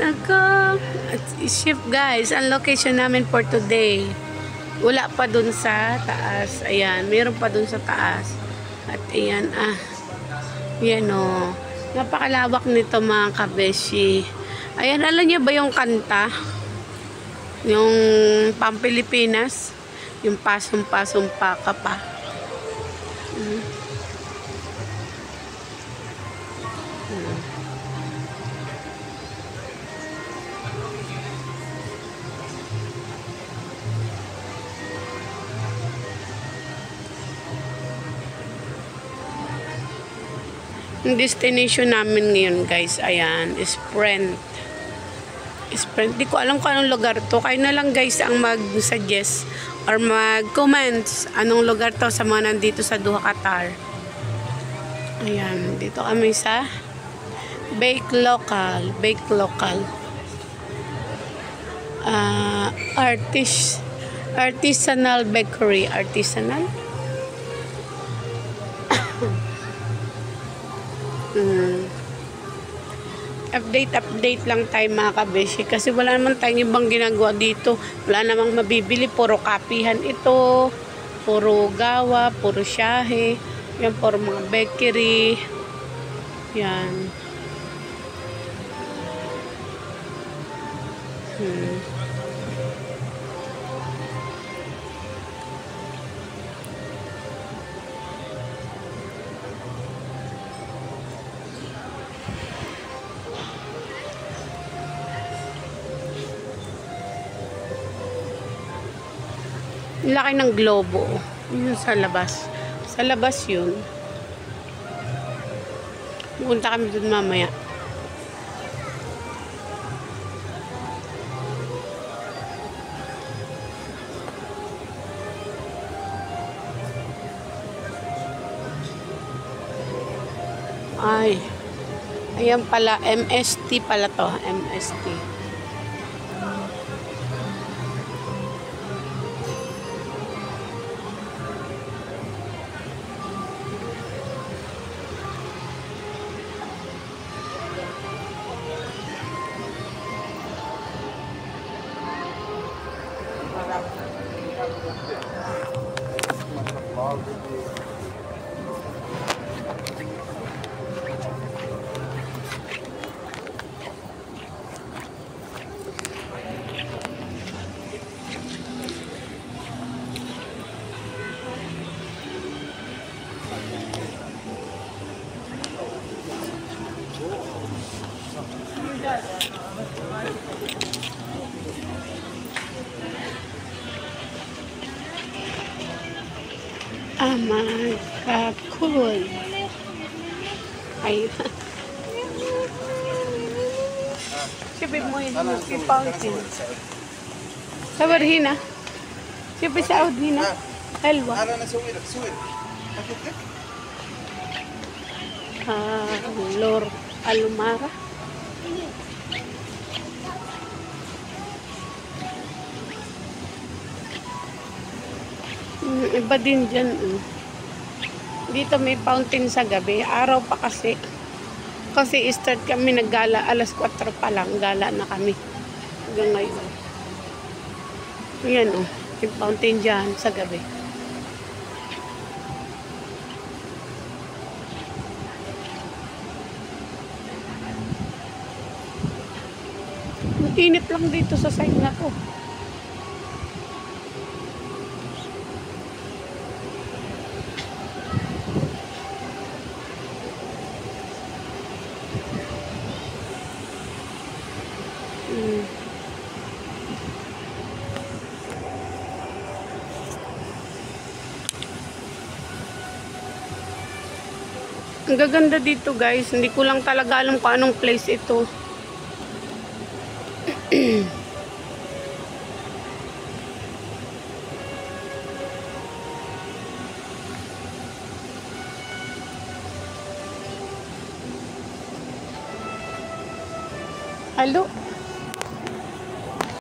Nako, shift guys, ang location namin for today. Wala pa dun sa taas. Ayan, meron pa dun sa taas. At ayan, yan o. Napakalawak nito mga kabeshi. Ayan, alam niyo ba yung kanta? Yung Pampilipinas? Yung pasong-pasong ka pa. Yung destination namin ngayon guys, ayan, Sprint. Di ko alam kung anong lugar to. Kayo na lang guys ang mag-suggest or mag-comments anong lugar to sa mga nandito sa Doha, Qatar. Ayan, dito kami sa Bake Local. Artisanal bakery. Artisanal? Update lang tayo mga kabeshi kasi wala naman tayong ibang ginagawa dito. Wala namang mabibili, puro kapihan ito, puro gawa, puro syahe, yan, puro mga bakery, yan. Laki ng globo. Yun sa labas. Sa labas yun. Pupunta kami dun mamaya. Ay. Ayan pala. MST pala to. MST. Cool. Ayun. Siyempre mo yun, yung fountain. Sabar hina. Siyempre sa out hina. Helwa. Lord Alumara. Iba din dyan. Dito may fountain sa gabi. Araw pa kasi. Kasi start kami naggala. Alas 4 pa lang. Gala na kami. Hanggang ngayon. Ayan o. Yung fountain dyan sa gabi. Init lang dito sa side na to. Ang gaganda dito guys. Hindi ko lang talaga alam kung anong place ito. Hello?